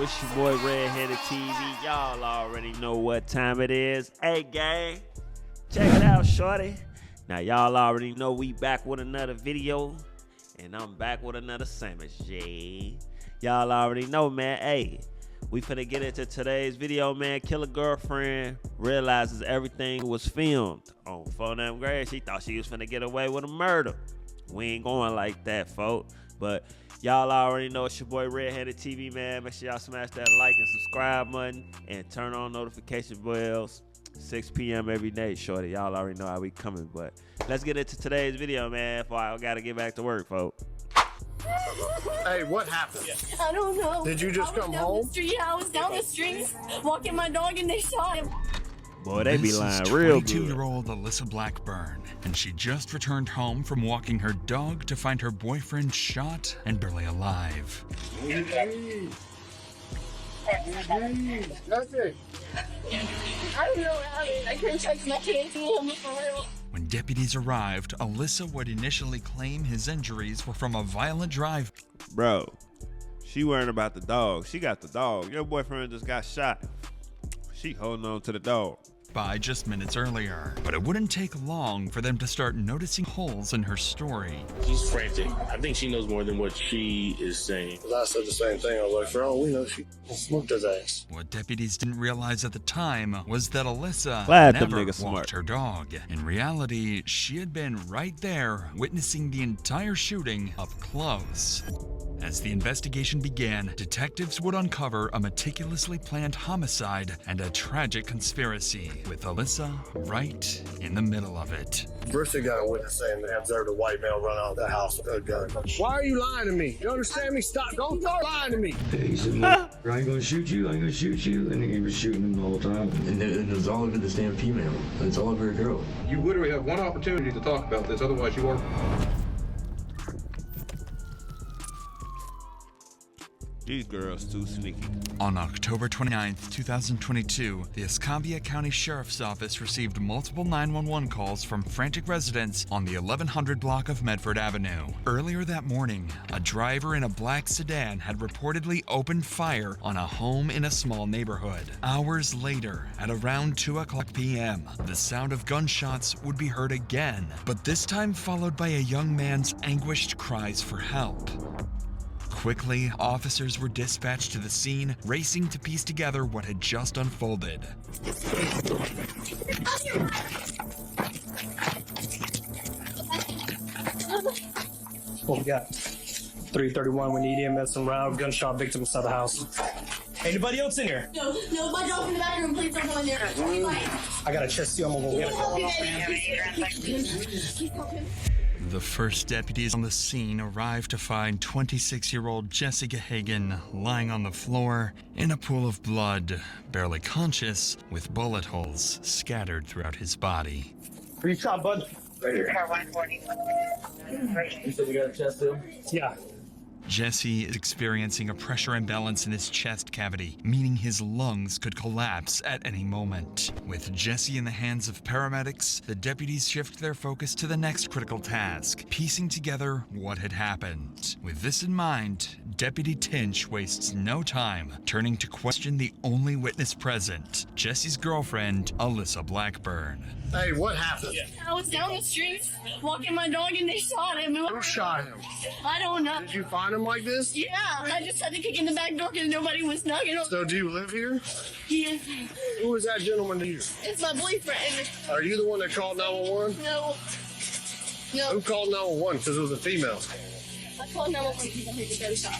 It's your boy Redhanded TV. Y'all already know what time it is. Hey, gang, check it out, shorty. Now, y'all already know we back with another video, and I'm back with another sandwich, Jay. Y'all already know, man. Hey, we finna get into today's video, man. Killer girlfriend realizes everything was filmed on 4 grade. She thought she was finna get away with a murder. We ain't going like that, folks. But y'all already know it's your boy Redhanded TV, man. Make sure y'all smash that like and subscribe button and turn on notification bells. 6 p.m. every day, shorty. Y'all already know how we coming. But let's get into today's video, man. Before I gotta get back to work, folks. Hey, what happened? I don't know. Did you just come home? Yeah, I was down the street walking my dog and they shot him. Boy, they be lying real good. 22-year-old Alyssa Blackburn, and she just returned home from walking her dog to find her boyfriend shot and barely alive. That's it. I don't know. I couldn't touch my kid. For real. When deputies arrived, Alyssa would initially claim his injuries were from a violent drive. Bro, she worrying about the dog. She got the dog. Your boyfriend just got shot. She holding on to the dog. By just minutes earlier. But it wouldn't take long for them to start noticing holes in her story. She's frantic. I think she knows more than what she is saying. I said the same thing. I was like, for all we know, she smoked his ass. What deputies didn't realize at the time was that Alyssa Glad them never niggas walked smart. her dog. In reality, she had been right there, witnessing the entire shooting up close. As the investigation began, detectives would uncover a meticulously planned homicide and a tragic conspiracy, with Alyssa right in the middle of it. Bristol got a witness saying they observed a white male run out of the house with a gun. Why are you lying to me? You understand me? Stop. Don't start lying to me. He said, "Look, I ain't gonna shoot you, I ain't gonna shoot you," and he was shooting him the whole time. And it was all over this damn female. It's all over a girl. You literally have one opportunity to talk about this, otherwise you are... These girls too sneaky. On October 29, 2022, the Escambia County Sheriff's Office received multiple 911 calls from frantic residents on the 1100 block of Medford Avenue. Earlier that morning, a driver in a black sedan had reportedly opened fire on a home in a small neighborhood. Hours later, at around 2:00 p.m., the sound of gunshots would be heard again, but this time followed by a young man's anguished cries for help. Quickly, officers were dispatched to the scene, racing to piece together what had just unfolded. What we got? 331, we need EMS and round gunshot victim inside the house. Anybody else in here? No, my dog's in the bathroom. Please don't go in there. I got a chest too, I'm gonna go get it. The first deputies on the scene arrived to find 26-year-old Jesse Gahagan lying on the floor in a pool of blood, barely conscious, with bullet holes scattered throughout his body. Where you shot, bud? Right here. You said you got a chest too? Yeah. Jesse is experiencing a pressure imbalance in his chest cavity, meaning his lungs could collapse at any moment. With Jesse in the hands of paramedics, the deputies shift their focus to the next critical task, piecing together what had happened. With this in mind, Deputy Tinch wastes no time turning to question the only witness present, Jesse's girlfriend, Alyssa Blackburn. Hey, what happened? I was down the street walking my dog and they shot him. Who shot him? I don't know. Did you find him like this? Yeah, I just had to kick in the back door because nobody was knocking on. So do you live here? Yeah, Who was that gentleman to you? it's my boyfriend. Are you the one that called 911? No. Who called 911? Because it was a female. I called 911 because I heard the gunshot.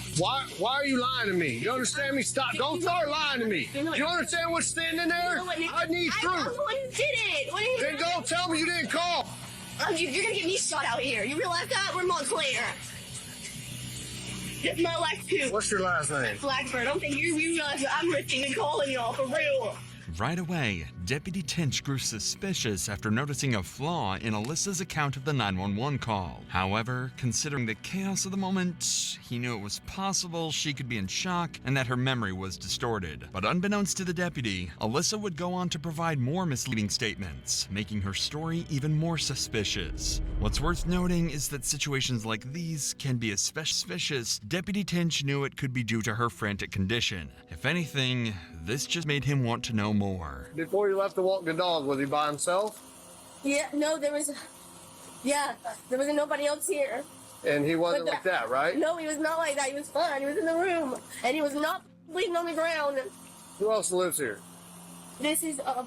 Why are you lying to me? You understand me? Stop. Don't start lying to me. You understand what's standing there? I need I'm proof. the one who did it. What are you Then go tell me you didn't call. You're gonna get me shot out here. You realize that? We're Montclair. It's my life too. What's your last name? Blackburn. I don't think you realize that I'm risking and calling y'all for real. Right away, Deputy Tinch grew suspicious after noticing a flaw in Alyssa's account of the 911 call. However, considering the chaos of the moment, he knew it was possible she could be in shock and that her memory was distorted. But unbeknownst to the deputy, Alyssa would go on to provide more misleading statements, making her story even more suspicious. What's worth noting is that situations like these can be especially suspicious. Deputy Tinch knew it could be due to her frantic condition. If anything, this just made him want to know more. Before you left to walk the dog, was he by himself? Yeah, no, there wasn't nobody else here. And he wasn't like that, right? No, he was not like that. He was fine. He was in the room, and he was not bleeding on the ground. Who else lives here? This is, I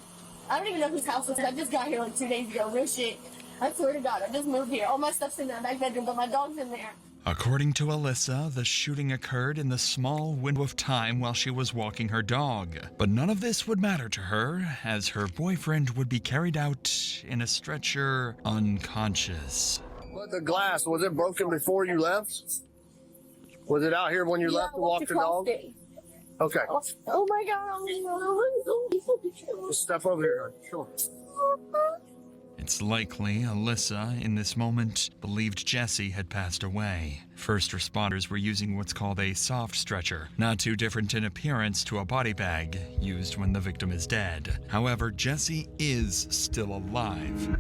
don't even know whose house this is. I just got here like 2 days ago. Real shit. I swear to God, I just moved here. All my stuff's in that back bedroom, but my dog's in there. According to Alyssa, the shooting occurred in the small window of time while she was walking her dog. But none of this would matter to her, as her boyfriend would be carried out in a stretcher unconscious. But the glass, was it broken before you left? Was it out here when you left to walk the dog? Okay. Oh my God. Just step over here. Sure. It's likely Alyssa, in this moment, believed Jesse had passed away. First responders were using what's called a soft stretcher, not too different in appearance to a body bag used when the victim is dead. However, Jesse is still alive.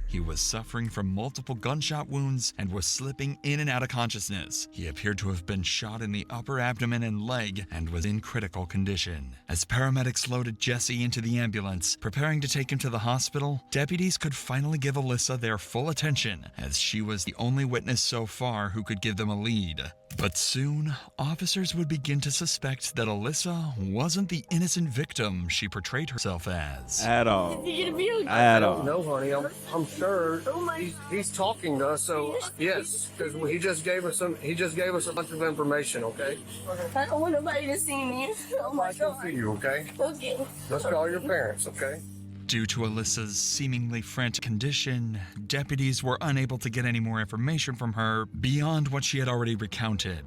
He was suffering from multiple gunshot wounds and was slipping in and out of consciousness. He appeared to have been shot in the upper abdomen and leg and was in critical condition. As paramedics loaded Jesse into the ambulance, preparing to take him to the hospital, deputies could finally give Alyssa their full attention, as she was the only witness so far who could give them a lead. But soon, officers would begin to suspect that Alyssa wasn't the innocent victim she portrayed herself as. At all. I don't know, honey. I'm sure he's talking to us. So yes, because he just gave us a bunch of information. Okay. I don't want nobody to see me. Oh my God. I can see you. Okay. Okay. Let's call your parents. Okay. Due to Alyssa's seemingly frantic condition, deputies were unable to get any more information from her beyond what she had already recounted.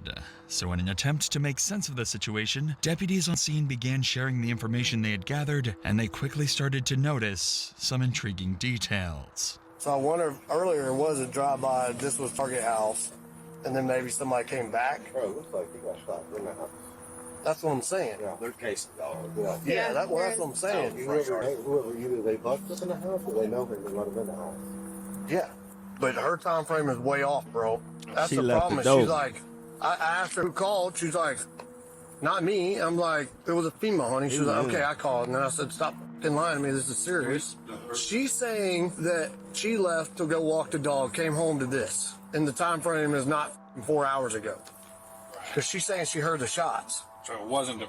So in an attempt to make sense of the situation, deputies on scene began sharing the information they had gathered, and they quickly started to notice some intriguing details. So I wonder if earlier it was a drive-by, this was Target House, and then maybe somebody came back. Bro, it looks like he got shot in the house. That's what I'm saying. Yeah, they're casing dogs. Yeah, that's what I'm saying. Whoever, either they busted up in the house or they know him and let him in the house. Yeah, but her time frame is way off, bro. That's She the left problem. the door. She's like, I asked her who called. She's like, not me. I'm like, it was a female, honey. She was like, okay, I called. And then I said, stop fucking lying to me. This is serious. She's saying that she left to go walk the dog, came home to this. And the time frame is not 4 hours ago. Because she's saying she heard the shots. So it wasn't a...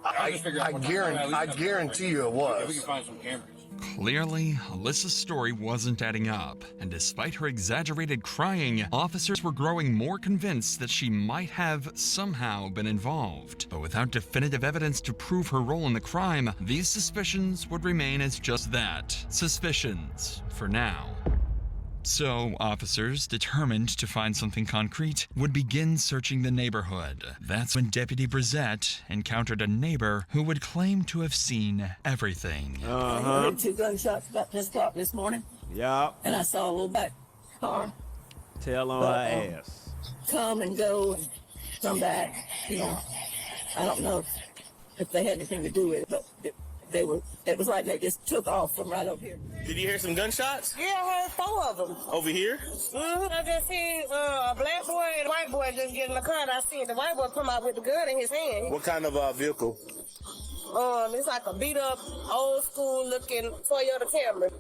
I guarantee you it was. We can find some cameras. Clearly, Alyssa's story wasn't adding up, and despite her exaggerated crying, officers were growing more convinced that she might have somehow been involved. But without definitive evidence to prove her role in the crime, these suspicions would remain as just that, suspicions, for now. So, officers, determined to find something concrete, would begin searching the neighborhood. That's when Deputy Brissette encountered a neighbor who would claim to have seen everything. I heard 2 gunshots about 10 o'clock this morning. Yup. And I saw a little back car Tell on her ass. come and go and come back. You know, I don't know if they had anything to do with it, but it was like they just took off from right over here. Did you hear some gunshots? Yeah, I heard 4 of them. Over here? I just seen a black boy and a white boy just get in the car, and I seen the white boy come out with the gun in his hand. What kind of vehicle? It's like a beat up, old school looking Toyota Camry.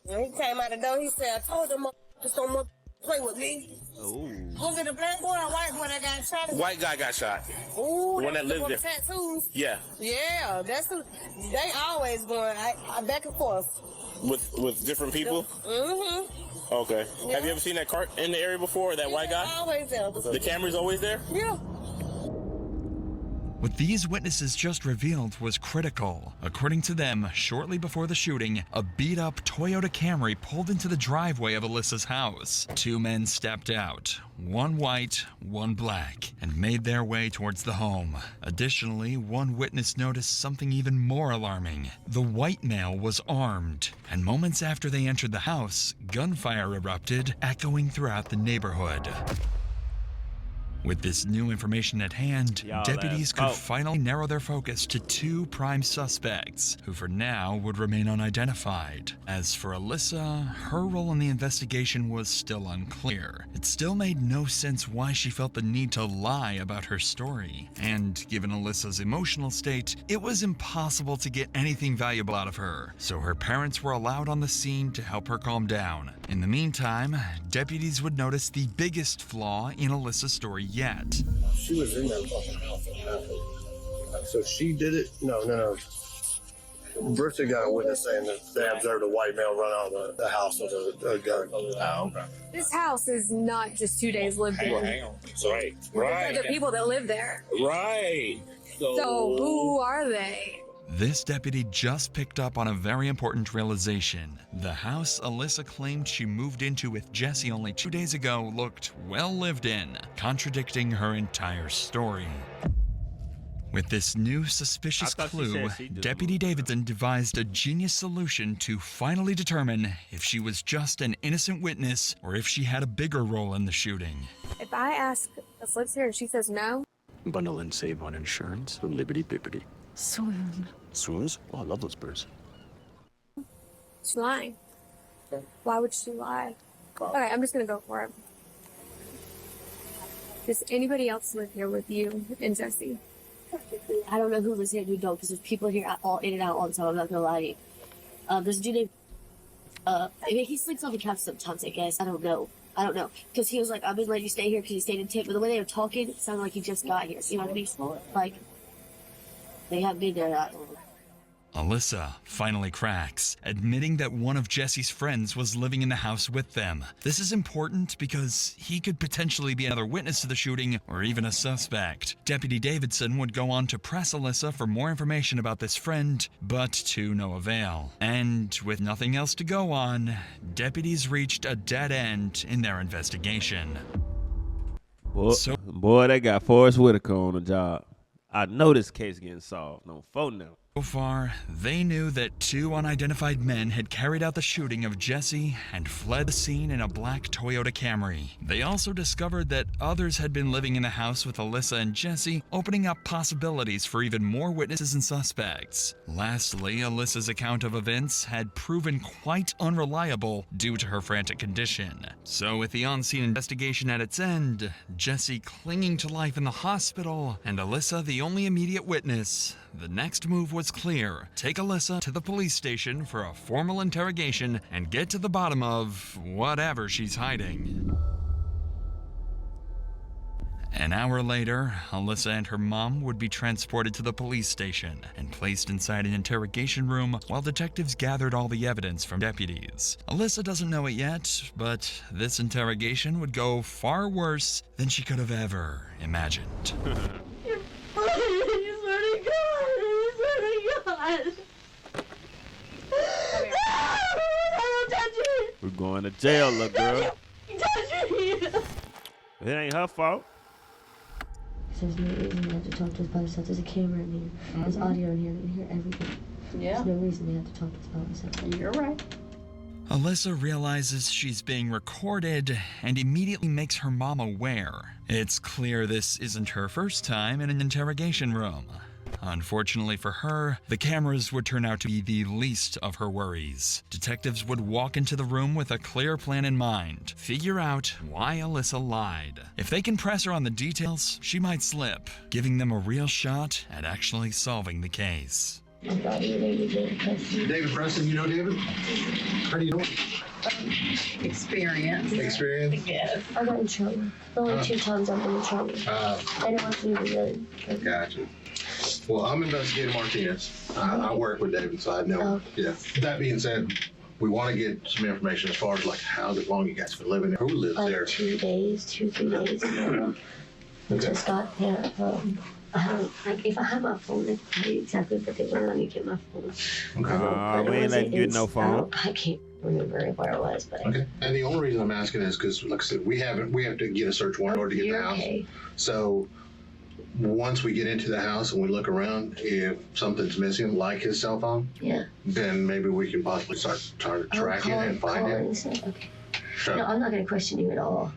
And he came out the door, he said, I told them just don't want to play with me. Ooh. Was it a black boy or a white boy that got shot? White guy got shot. Ooh, the one that lived there. Tattoos. Yeah. Yeah, that's who. They always going I back and forth. With different people? Mm-hmm. Okay. Yeah. Have you ever seen that cart in the area before, that white guy? Always there. The Camry's always there? Yeah. What these witnesses just revealed was critical. According to them, shortly before the shooting, a beat-up Toyota Camry pulled into the driveway of Alyssa's house. Two men stepped out, one white, one black, and made their way towards the home. Additionally, one witness noticed something even more alarming. The white male was armed, and moments after they entered the house, gunfire erupted, echoing throughout the neighborhood. With this new information at hand, deputies could finally narrow their focus to two prime suspects, who for now would remain unidentified. As for Alyssa, her role in the investigation was still unclear. It still made no sense why she felt the need to lie about her story. And given Alyssa's emotional state, it was impossible to get anything valuable out of her, so her parents were allowed on the scene to help her calm down. In the meantime, deputies would notice the biggest flaw in Alyssa's story yet. She was in that fucking house. So she did it? No. Bristol got a witness saying that they observed a white male run out of the house with a gun. Oh, okay. This house is not just 2 days lived in. Hang on. Right. There's other people that live there. Right. So who are they? This deputy just picked up on a very important realization. The house Alyssa claimed she moved into with Jesse only 2 days ago looked well lived in, contradicting her entire story. With this new suspicious clue, Deputy Davidson devised a genius solution to finally determine if she was just an innocent witness or if she had a bigger role in the shooting. If I ask if lives here and she says no, bundle and save on insurance, libbity bibbity. swoon. Swoons? Oh, I love those birds. She's lying. Why would she lie? Okay, I'm just gonna go for it. Does anybody else live here with you and Jesse? I don't know who lives here and who don't, because there's people here all in and out all the time. I'm not gonna lie to you. There's a dude named, I mean, he sleeps on the couch sometimes, I guess. I don't know. Because he was like, I've been letting you stay here because he stayed in tent. But the way they were talking, it sounded like he just got here. You know what I mean? Like, they haven't been there that long. Alyssa finally cracks, admitting that one of Jesse's friends was living in the house with them. This is important because he could potentially be another witness to the shooting or even a suspect. Deputy Davidson would go on to press Alyssa for more information about this friend, but to no avail. And with nothing else to go on, deputies reached a dead end in their investigation. Boy, they got Forrest Whitaker on the job. I know this case getting solved. No phone now. So far, they knew that two unidentified men had carried out the shooting of Jesse and fled the scene in a black Toyota Camry. They also discovered that others had been living in the house with Alyssa and Jesse, opening up possibilities for even more witnesses and suspects. Lastly, Alyssa's account of events had proven quite unreliable due to her frantic condition. So with the on-scene investigation at its end, Jesse clinging to life in the hospital, and Alyssa the only immediate witness, the next move was clear. Take Alyssa to the police station for a formal interrogation and get to the bottom of whatever she's hiding. An hour later, Alyssa and her mom would be transported to the police station and placed inside an interrogation room while detectives gathered all the evidence from deputies. Alyssa doesn't know it yet, but this interrogation would go far worse than she could have ever imagined. We're going to jail, little girl. It ain't her fault. There's no reason they have to talk to us by themselves. There's a camera in here. There's audio in here. We can hear everything. Yeah. There's no reason they have to talk to us by themselves. You're right. Alyssa realizes she's being recorded and immediately makes her mom aware. It's clear this isn't her first time in an interrogation room. Unfortunately for her, the cameras would turn out to be the least of her worries. Detectives would walk into the room with a clear plan in mind, figure out why Alyssa lied. If they can press her on the details, she might slip, giving them a real shot at actually solving the case. David Preston, you know David? How do you know him? Experience. Experience? Yes. I got in trouble. Only 2 times I've been in trouble. I didn't want to be really. Gotcha. Well, I'm investigating Martinez. I work with David, so I know. Yeah. That being said, we want to get some information as far as like how long you guys been living there. Who lives there? 2 days, 2-3 days. Okay. Just got there. I don't, like, if I had my phone, I could tell you exactly what they were. Let me get my phone. Okay. We ain't letting you get no phone. I can't remember where it was, but. Okay. And the only reason I'm asking is because, like I said, we have to get a search warrant in order to get the house. Okay. So once we get into the house and we look around, if something's missing, like his cell phone, then maybe we can possibly start trying to track it and find it. Okay. No, I'm not going to question you at all.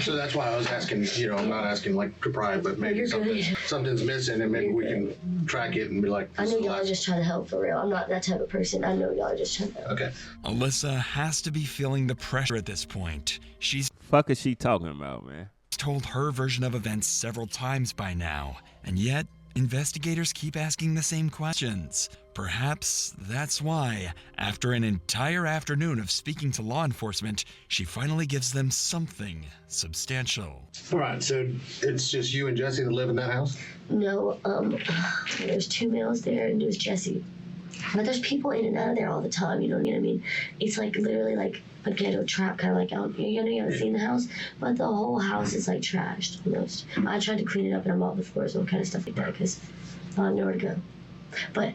So that's why I was asking, I'm not asking like to pry, but maybe something's missing and maybe we can track it and be like. I know y'all are just trying to help for real. I'm not that type of person. I know y'all are just trying to help. Okay. Alyssa has to be feeling the pressure at this point. She's fuck is she talking about, man? Told her version of events several times by now, and yet investigators keep asking the same questions. Perhaps that's why, after an entire afternoon of speaking to law enforcement, she finally gives them something substantial. All right, so it's just you and Jesse that live in that house? No, there's 2 males there and there's Jesse. But there's people in and out of there all the time, you know what I mean? It's like literally like a ghetto trap, kind of like out. You haven't seen the house, but the whole house is like trashed almost. I tried to clean it up and I mopped the floors and all kind of stuff like that because I have nowhere to go. But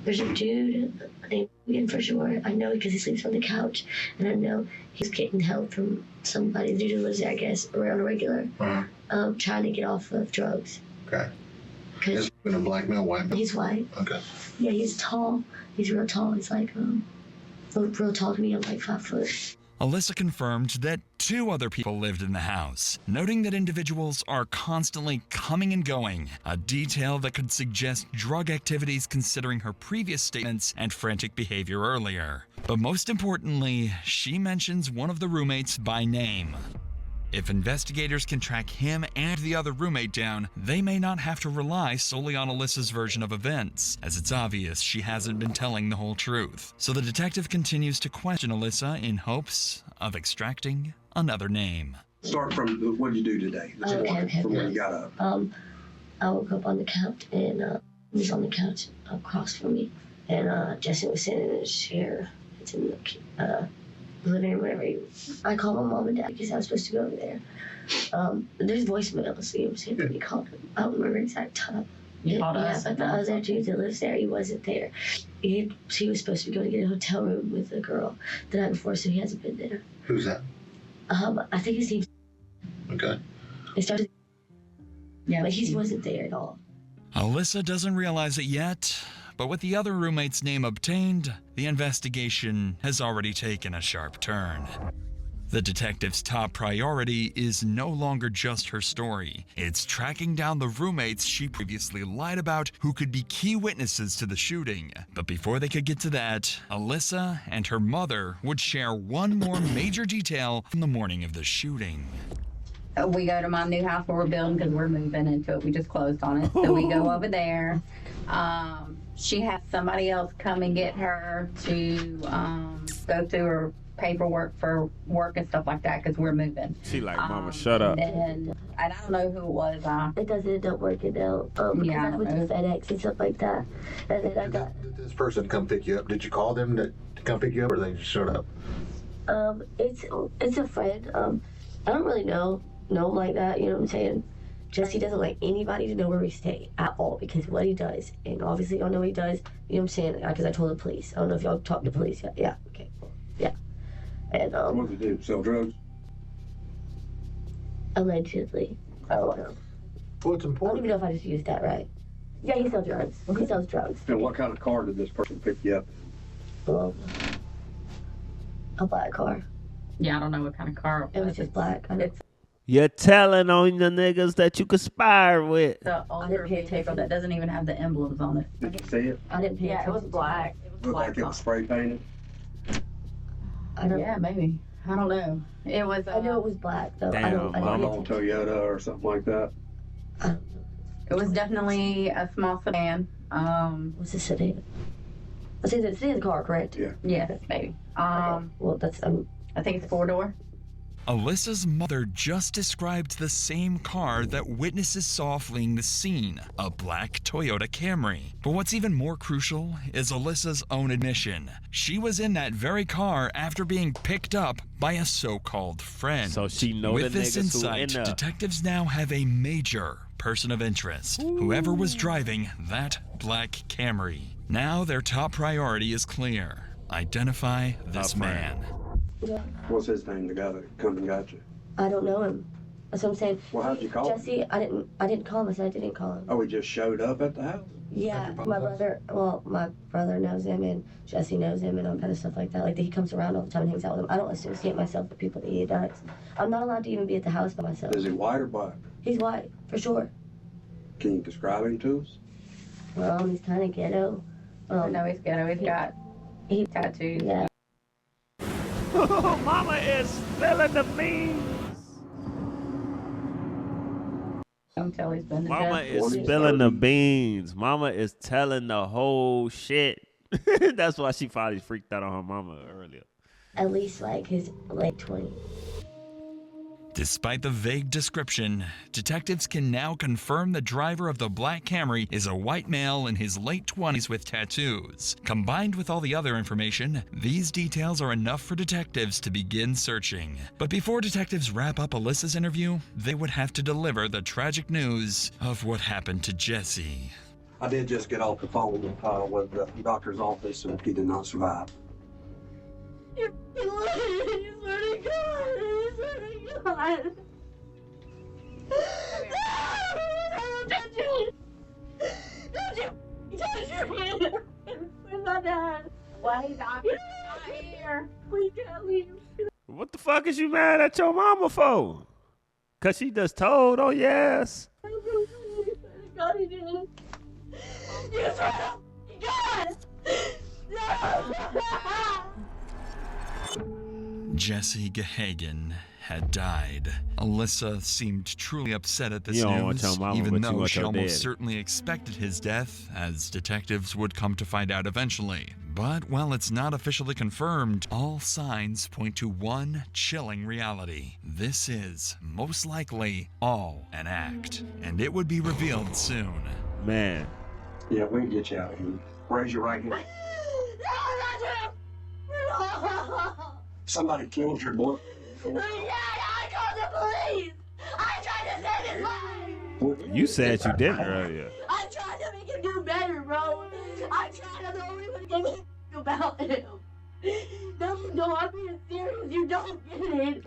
there's a dude named Ian for sure. I know because he sleeps on the couch, and I know he's getting help from somebody. The dude who lives there, I guess, around a regular, trying to get off of drugs. Okay. Is he a black male, white male? He's white. Okay. Yeah, he's tall. He's real tall. He's like real tall to me. I'm like 5 foot. Alyssa confirmed that 2 other people lived in the house, noting that individuals are constantly coming and going, a detail that could suggest drug activities considering her previous statements and frantic behavior earlier. But most importantly, she mentions one of the roommates by name. If investigators can track him and the other roommate down, they may not have to rely solely on Alyssa's version of events, as it's obvious she hasn't been telling the whole truth. So the detective continues to question Alyssa in hopes of extracting another name. Start from what did you do today? From when you got up. I woke up on the couch and he was on the couch across from me, and Jesse was sitting in his chair. It's in the living room, whatever. I called my mom and dad because I was supposed to go over there. There's voicemails, so you know what I'm saying? We called him. I don't remember the exact time. But the other dude that lives there, he wasn't there. He was supposed to be going to get a hotel room with a girl the night before, so he hasn't been there. Who's that? I think his name's. Okay. It started. Yeah, but he wasn't there at all. Alyssa doesn't realize it yet, but with the other roommate's name obtained, the investigation has already taken a sharp turn. The detective's top priority is no longer just her story. It's tracking down the roommates she previously lied about who could be key witnesses to the shooting. But before they could get to that, Alyssa and her mother would share one more major detail from the morning of the shooting. We go to my new house where we're building because we're moving into it. We just closed on it. So we go over there. She had somebody else come and get her to go through her paperwork for work and stuff like that because we're moving. She like, Mama, shut up. And I don't know who it was. It doesn't end up working out because I went to FedEx and stuff like that. And then I got... Did this person come pick you up? Did you call them to come pick you up or they just showed up? It's a friend. I don't really know him like that, you know what I'm saying? Jesse doesn't like anybody to know where we stay at all because of what he does. And obviously y'all know what he does, you know what I'm saying? Because I told the police. I don't know if y'all talked to the police yet. Yeah, okay. Yeah. And what did he do? Sell drugs? Allegedly. I don't know. What's important? I don't even know if I just used that right. Yeah, he sells drugs. He sells drugs. And what kind of car did this person pick you up? Well, a black car. Yeah, I don't know what kind of car it was. Just black. You're telling on the niggas that you conspire with. The older vehicle that doesn't even have the emblems on it. Did you see it? I didn't pay attention. Yeah, it was black. It was Looked black. like it was spray painted? Yeah, maybe. I don't know. It was. I know it was black though. Damn, I don't Toyota or something like that. It was definitely a small sedan. What's a sedan? I see the sedan's car, correct? Yeah. Yes, maybe. Okay. Well, that's I think it's 4-door. Alyssa's mother just described the same car that witnesses saw fleeing the scene, a black Toyota Camry. But what's even more crucial is Alyssa's own admission. She was in that very car after being picked up by a so-called friend. So she knows With the this niggas who insight, in there. detectives now have a major person of interest, whoever was driving that black Camry. Now their top priority is clear. Identify this man. What's his name, the guy that come and got you? I don't know him. That's what I'm saying. Well, how'd you call him? Jesse, I didn't call him. I said I didn't call him. Oh, he just showed up at the house? Yeah, my brother knows him, and Jesse knows him, and all kind of stuff like that. Like, he comes around all the time and hangs out with him. I don't associate myself with people that he does. I'm not allowed to even be at the house by myself. Is he white or black? He's white, for sure. Can you describe him to us? Well, he's kind of ghetto. No, he's ghetto. He's got tattoos. Yeah. Mama is spilling the beans. Until he's been to Mama death. is spilling the beans. Mama is telling the whole shit. That's why she probably freaked out on her mama earlier. At least like his late 20s. Despite the vague description, detectives can now confirm the driver of the black Camry is a white male in his late 20s with tattoos. Combined with all the other information, these details are enough for detectives to begin searching. But before detectives wrap up Alyssa's interview, they would have to deliver the tragic news of what happened to Jesse. I did just get off the phone with the doctor's office, and he did not survive. I swear to God. I swear to God. Don't you touch me. Where's my dad? Why he's not here? We can't leave. What the fuck is you mad at your mama for? Cause she just told on your ass. God, he didn't. You swear to God. No. Jesse Gehagen had died. Alyssa seemed truly upset at this You don't want news, your mama, even but you though want she your almost dad. certainly expected his death, as detectives would come to find out eventually. But while it's not officially confirmed, all signs point to one chilling reality. This is, most likely, all an act, and it would be revealed soon. Man. Yeah, we can get you out of here. Raise your right hand. Somebody killed your boy. Yeah, I called the police. I tried to save his life. You said you didn't earlier. I tried to make him do better, bro. I tried. I'm the only one who gave a about him. No, I'm being serious. You don't get it.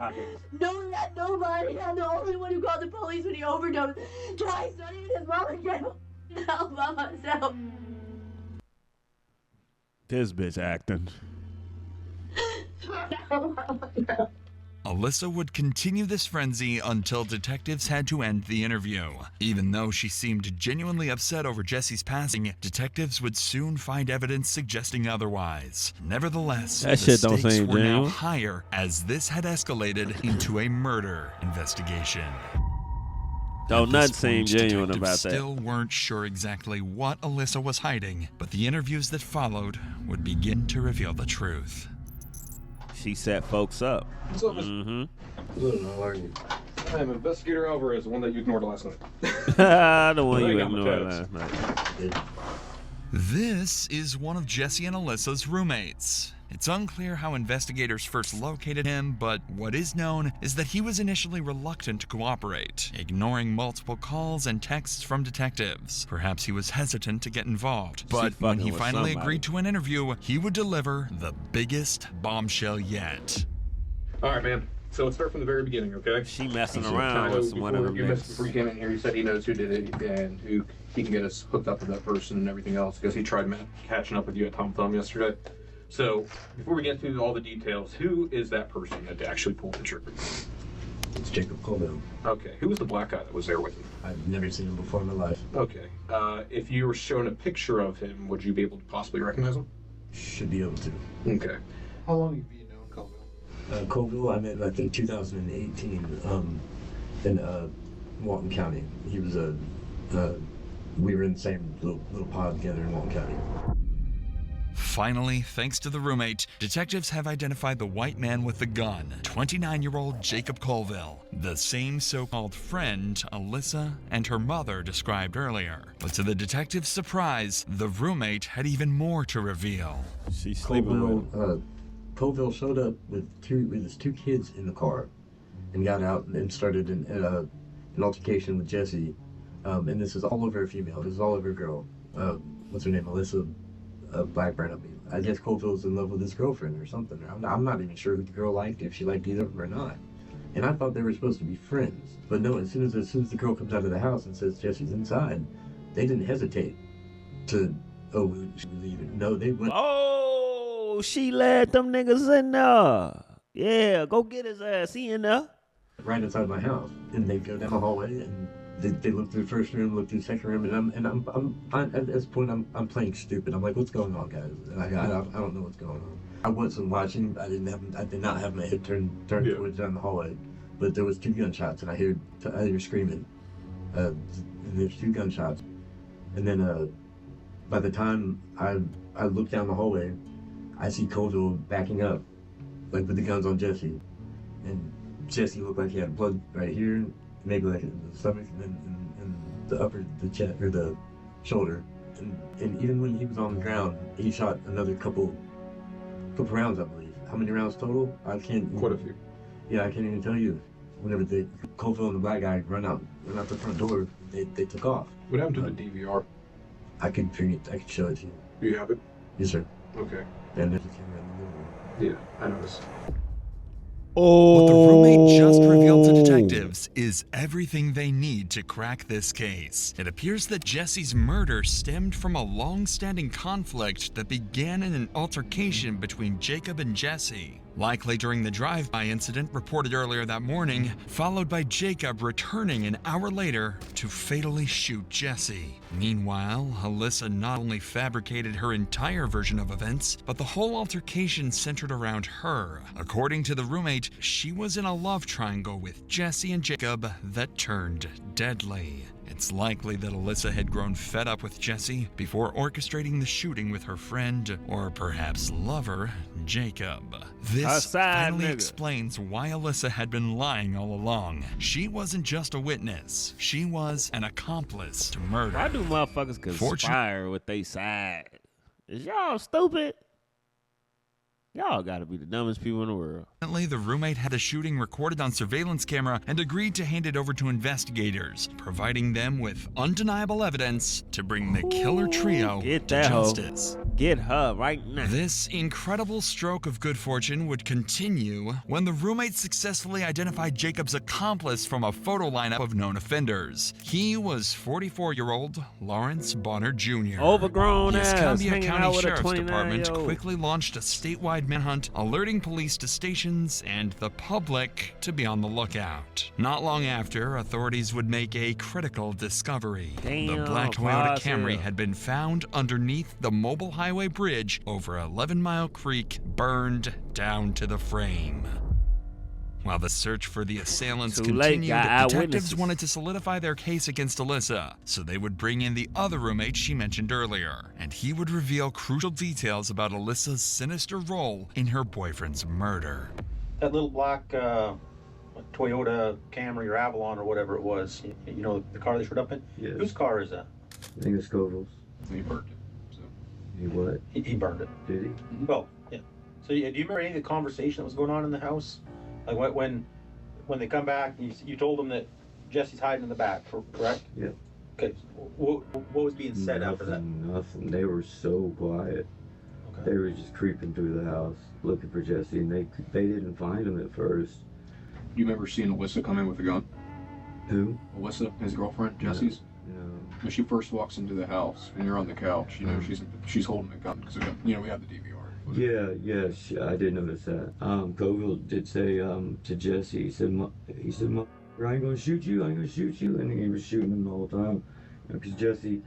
No, that nobody. I'm the only one who called the police when he overdosed. Twice, not even his mom gave help by myself. This bitch acting. Alyssa would continue this frenzy until detectives had to end the interview. Even though she seemed genuinely upset over Jesse's passing, detectives would soon find evidence suggesting otherwise. Nevertheless, That the shit don't stakes seem were now genuine. higher as this had escalated into a murder investigation. Don't At nothing this seem point, genuine detectives about that. Still weren't sure exactly what Alyssa was hiding, but the interviews that followed would begin to reveal the truth. She set folks up. What's up, Mr. Good, how are you? I'm Investigator Alvarez, the one that you ignored last night. The one I you got my ignored tats. last night. This is one of Jesse and Alyssa's roommates. It's unclear how investigators first located him, but what is known is that he was initially reluctant to cooperate, ignoring multiple calls and texts from detectives. Perhaps he was hesitant to get involved, but when he fucking with finally somebody. agreed to an interview, he would deliver the biggest bombshell yet. All right, man. So let's start from the very beginning, okay? She messing So, around I know with one of before them you niggas. before you came in here, he said he knows who did it and who he can get us hooked up with that person and everything else because he tried catching up with you at Tom Thumb yesterday. So before we get through all the details, who is that person that actually pulled the trigger? It's Jacob Colville. Okay, who was the black guy that was there with him? I've never seen him before in my life. Okay, if you were shown a picture of him, would you be able to possibly recognize him? Should be able to. Okay. How long have you known Colville? Colville, I met like in 2018 in Walton County. He was we were in the same little pod together in Walton County. Finally, thanks to the roommate, detectives have identified the white man with the gun, 29-year-old Jacob Colville, the same so-called friend Alyssa and her mother described earlier. But to the detectives' surprise, the roommate had even more to reveal. She's sleeping with him. Colville showed up with his two kids in the car and got out and started an altercation with Jesse And this is all over a female. This is all over a girl. What's her name? Alyssa Blackburn. I guess Colville's in love with his girlfriend or something. I'm not even sure who the girl liked, if she liked either of them or not. And I thought they were supposed to be friends. But no, as soon as the girl comes out of the house and says Jesse's inside, they didn't hesitate to, should we leave it? No, they went. Oh, she let them niggas in there. Yeah, go get his ass. He in there. Right inside my house. And they go down the hallway and they look through the first room, look through the second room, and I'm at this point I'm playing stupid. I'm like, what's going on, guys? And I don't know what's going on. I wasn't watching. I did not have my head turned towards down the hallway, but there was 2 gunshots, and I hear screaming. And there's 2 gunshots, and then by the time I look down the hallway, I see Colville backing up, like with the guns on Jesse, and Jesse looked like he had blood right here, maybe like in the stomach, and then in the chest or the shoulder, and even when he was on the ground, he shot another couple rounds, I believe. How many rounds total? I can't. Quite a few. Yeah, I can't even tell you. Whenever Colville and the black guy run out the front door, they took off. What happened to the DVR? I could bring it. I could show it to you. Do you have it? Yes, sir. Okay. And there's a camera in the living room. Yeah, I noticed. What the roommate just revealed to detectives is everything they need to crack this case. It appears that Jesse's murder stemmed from a long-standing conflict that began in an altercation between Jacob and Jesse, likely during the drive-by incident reported earlier that morning, followed by Jacob returning an hour later to fatally shoot Jesse. Meanwhile, Alyssa not only fabricated her entire version of events, but the whole altercation centered around her. According to the roommate, she was in a love triangle with Jesse and Jacob that turned deadly. It's likely that Alyssa had grown fed up with Jesse before orchestrating the shooting with her friend, or perhaps lover, Jacob. This finally explains why Alyssa had been lying all along. She wasn't just a witness, she was an accomplice to murder. Why do motherfuckers conspire with they side? Is y'all stupid? Y'all gotta be the dumbest people in the world. The roommate had the shooting recorded on surveillance camera and agreed to hand it over to investigators, providing them with undeniable evidence to bring the killer trio to justice. Get her right now. This incredible stroke of good fortune would continue when the roommate successfully identified Jacob's accomplice from a photo lineup of known offenders. He was 44-year-old Lawrence Bonner Jr. Overgrown The ass, Escambia hanging County out with a Sheriff's Department 29-year-old. quickly launched a statewide manhunt, alerting police to stations and the public to be on the lookout. Not long after, authorities would make a critical discovery. The black Toyota Camry had been found underneath the mobile highway bridge over 11 Mile Creek, burned down to the frame. While the search for the assailants continued, detectives wanted to solidify their case against Alyssa, so they would bring in the other roommate she mentioned earlier, and he would reveal crucial details about Alyssa's sinister role in her boyfriend's murder. That little black Toyota Camry or Avalon or whatever it was, you know, the car they showed up in? Yes. Whose car is that? I think it's Scoville's. He burned it. So. He what? He burned it. Did he? Well, yeah. So do you remember any of the conversation that was going on in the house? Like when they come back, you told them that Jesse's hiding in the back, correct? Yeah. Okay. What was being said after that? Nothing. They were so quiet. Okay. They were just creeping through the house looking for Jesse, and they didn't find him at first. You remember seeing Alyssa come in with a gun? Who? Alyssa, his girlfriend, Jesse's? No. When she first walks into the house and you're on the couch, you know, she's holding a gun because, you know, we have the DVR. Yeah, I did notice that. Colville did say to Jesse, he said, I ain't gonna shoot you, I ain't gonna shoot you, and he was shooting him the whole time. Because Jesse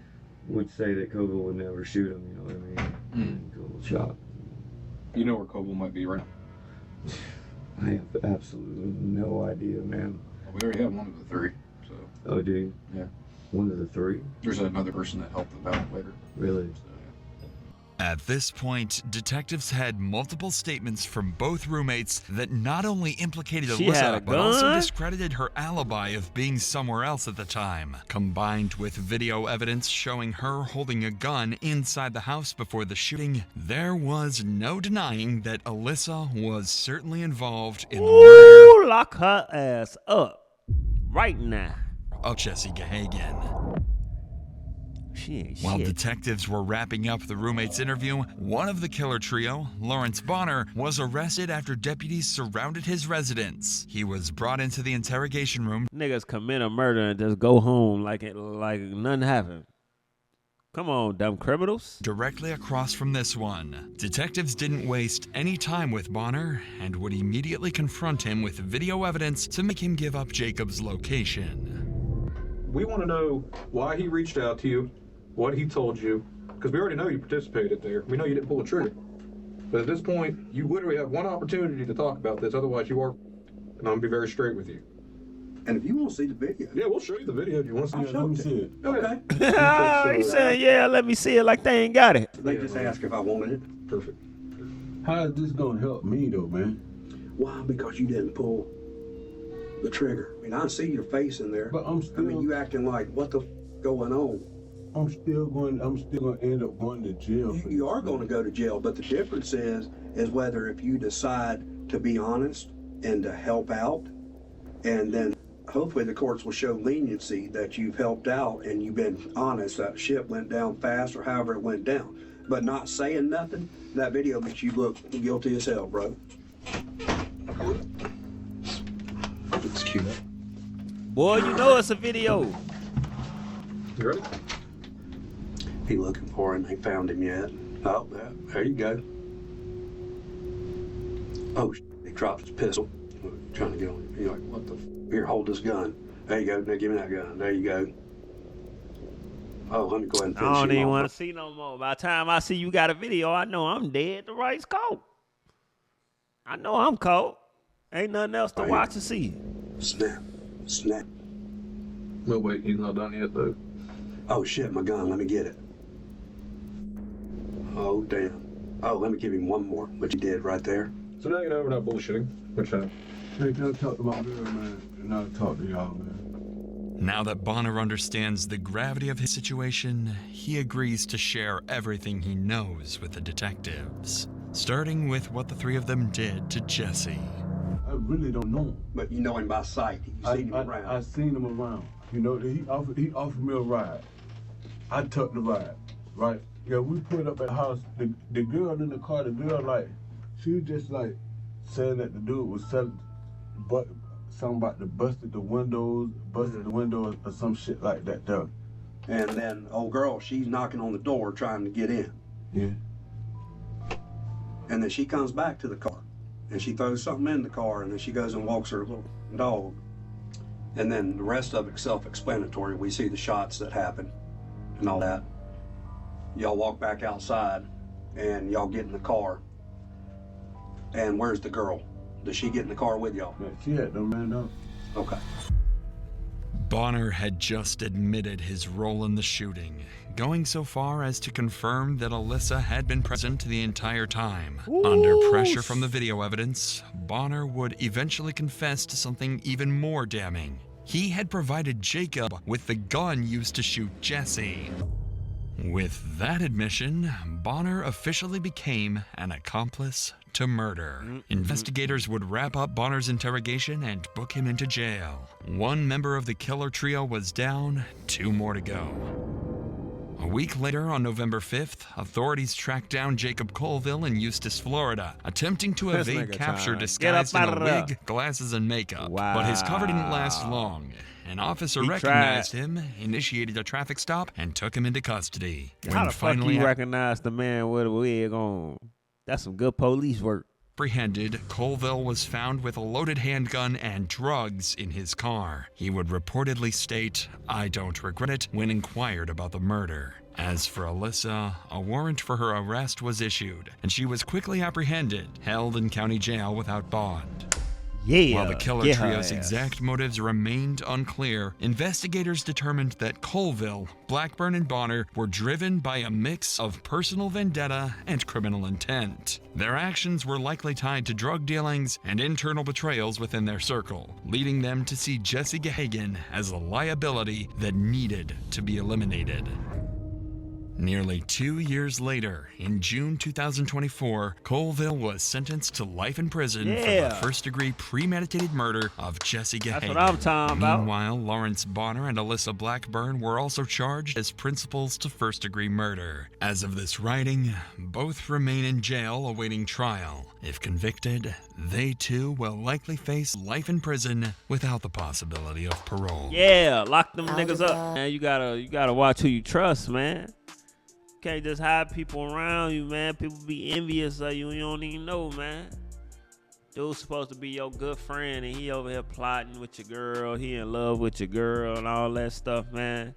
would say that Colville would never shoot him, you know what I mean? Colville shot. You know where Colville might be right now? I have absolutely no idea, man. Well, we already have one of the three, so. Oh, do you? Yeah. One of the three? There's another person that helped them out later. Really? So, At this point, detectives had multiple statements from both roommates that not only implicated Alyssa, but also discredited her alibi of being somewhere else at the time. Combined with video evidence showing her holding a gun inside the house before the shooting, there was no denying that Alyssa was certainly involved in the murder. Lock her ass up right now. of Jesse Gahagan. While shit. detectives were wrapping up the roommate's interview, one of the killer trio, Lawrence Bonner, was arrested after deputies surrounded his residence. He was brought into the interrogation room. Niggas commit a murder and just go home like nothing happened. Come on, dumb criminals. Directly across from this one. Detectives didn't waste any time with Bonner and would immediately confront him with video evidence to make him give up Jacob's location. We want to know why he reached out to you, what he told you, because we already know you participated there. We know you didn't pull the trigger. But at this point, you literally have one opportunity to talk about this, otherwise you are, and I'm going to be very straight with you. And if you want to see the video. Yeah, we'll show you the video if you want to see it. Let me see it. Okay. He said, yeah, let me see it like they ain't got it. They just asked if I wanted it. Perfect. How is this going to help me, though, man? Why? Because you didn't pull the trigger. I mean, I see your face in there. But I'm still... I mean, you acting like, what the going on? I'm still going to end up going to jail. You are going to go to jail, but the difference is whether if you decide to be honest and to help out, and then hopefully the courts will show leniency that you've helped out and you've been honest, that shit went down fast or however it went down. But not saying nothing, that video makes you look guilty as hell, bro. It's cute. Boy, you know it's a video. You ready? He looking for him, ain't found him yet. Oh, there you go. Oh, he dropped his pistol. Trying to get on. You're like, what the here, hold this gun. There you go. Now give me that gun. There you go. Oh, let me go ahead and finish I don't him even off. want to see no more. By the time I see you got a video, I know I'm dead. The right's cold. I know I'm cold. Ain't nothing else to watch or see. Snap. Snap. No, wait, he's not done yet, though. Oh, shit, my gun. Let me get it. Oh, damn. Oh, let me give him one more, which he did right there. So now you know we're not bullshitting. Which Hey, can I talk to my girl, man? And I'll talk to y'all, man. Now that Bonner understands the gravity of his situation, he agrees to share everything he knows with the detectives, starting with what the three of them did to Jesse. I really don't know him. But you know him by sight. You've seen him around. I seen him around. You know, he offered me a ride. I took the ride, right? Yeah, we put up at the house. The girl in the car, she was just like saying that the dude was selling, but something about the busted the windows or some shit like that though. And then old girl, she's knocking on the door trying to get in. Yeah. And then she comes back to the car and she throws something in the car and then she goes and walks her little dog. And then the rest of it's self-explanatory. We see the shots that happen and all that. Y'all walk back outside and y'all get in the car. And where's the girl? Does she get in the car with y'all? Yeah, she had no man up. Okay. Bonner had just admitted his role in the shooting, going so far as to confirm that Alyssa had been present the entire time. Ooh. Under pressure from the video evidence, Bonner would eventually confess to something even more damning. He had provided Jacob with the gun used to shoot Jesse. With that admission, Bonner officially became an accomplice to murder. Investigators would wrap up Bonner's interrogation and book him into jail. One member of the killer trio was down, 2 more to go. A week later, on November 5th, authorities tracked down Jacob Colville in Eustis, Florida, attempting to This evade nigga capture time. disguised in Get a up out of wig, glasses, and makeup. But his cover didn't last long. An officer He recognized him, initiated a traffic stop, and took him into custody. How the fuck you recognize the man with a wig on? That's some good police work. Apprehended, Colville was found with a loaded handgun and drugs in his car. He would reportedly state, "I don't regret it," when inquired about the murder. As for Alyssa, a warrant for her arrest was issued, and she was quickly apprehended, held in county jail without bond. Yeah, While the killer get her trio's ass. exact motives remained unclear, investigators determined that Colville, Blackburn, and Bonner were driven by a mix of personal vendetta and criminal intent. Their actions were likely tied to drug dealings and internal betrayals within their circle, leading them to see Jesse Gahagan as a liability that needed to be eliminated. Nearly 2 years later, in June 2024, Colville was sentenced to life in prison for the first-degree premeditated murder of Jesse Gahagan. That's what I'm talking about. Meanwhile, Lawrence Bonner and Alyssa Blackburn were also charged as principals to first-degree murder. As of this writing, both remain in jail awaiting trial. If convicted, they too will likely face life in prison without the possibility of parole. Yeah, lock them niggas up. Man, you gotta watch who you trust, man. Can't just have people around you, man. People be envious of you and you don't even know, man. Dude's supposed to be your good friend and he over here plotting with your girl. He in love with your girl and all that stuff, man.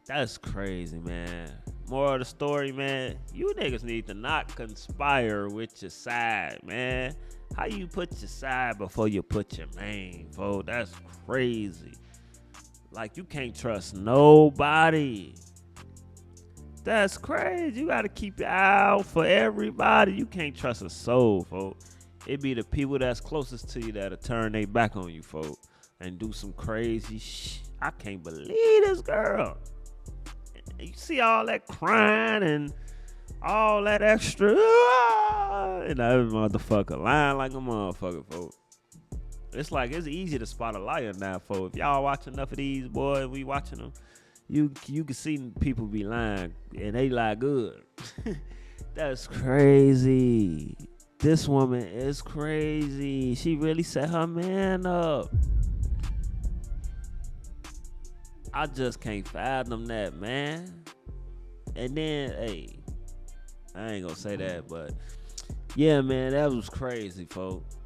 That's crazy, man. Moral of the story, man, you niggas need to not conspire with your side, man. How you put your side before you put your main, folks? That's crazy. Like, you can't trust nobody. That's crazy. You got to keep your eye out for everybody. You can't trust a soul, folks. It be the people that's closest to you that'll turn their back on you, folks, and do some crazy shit. I can't believe this girl. You see all that crying and all that extra, and that motherfucker lying like a motherfucker, folks. It's like it's easy to spot a liar now, folks. If y'all watch enough of these boys, we watching them. You can see people be lying, and they lie good. That's crazy. This woman is crazy. She really set her man up. I just can't fathom that, man. And then, hey, I ain't gonna say that, but yeah, man, that was crazy, folks.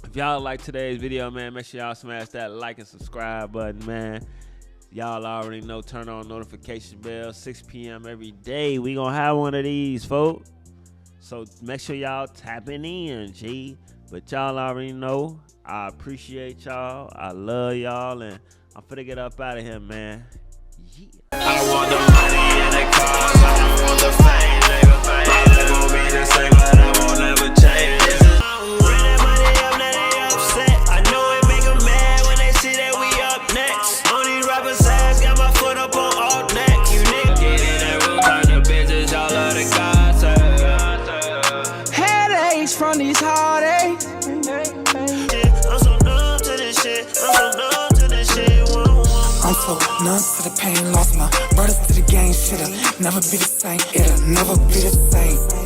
If y'all like today's video, man, make sure y'all smash that like and subscribe button, man. Y'all already know, turn on notification bell, 6 p.m. every day. We gonna have one of these, folks. So make sure y'all tapping in, G. But y'all already know, I appreciate y'all. I love y'all, and I'm finna get up out of here, man. Yeah. I don't want the money and the cars, I don't want the fame, nigga. My life gon' be the same, but I won't ever change. Bring that money up, now they upset. I know it make them mad when they see that we up next. On these rappers' ass, got my foot up on all necks. You niggas get in that room, turn the bitches, y'all love the gossip. Headaches from these heartaches. I'm so numb to this shit, I'm so numb to this shit. I'm so numb to the pain, lost my brothers to the gang, shit'll never be the same, it'll never be the same.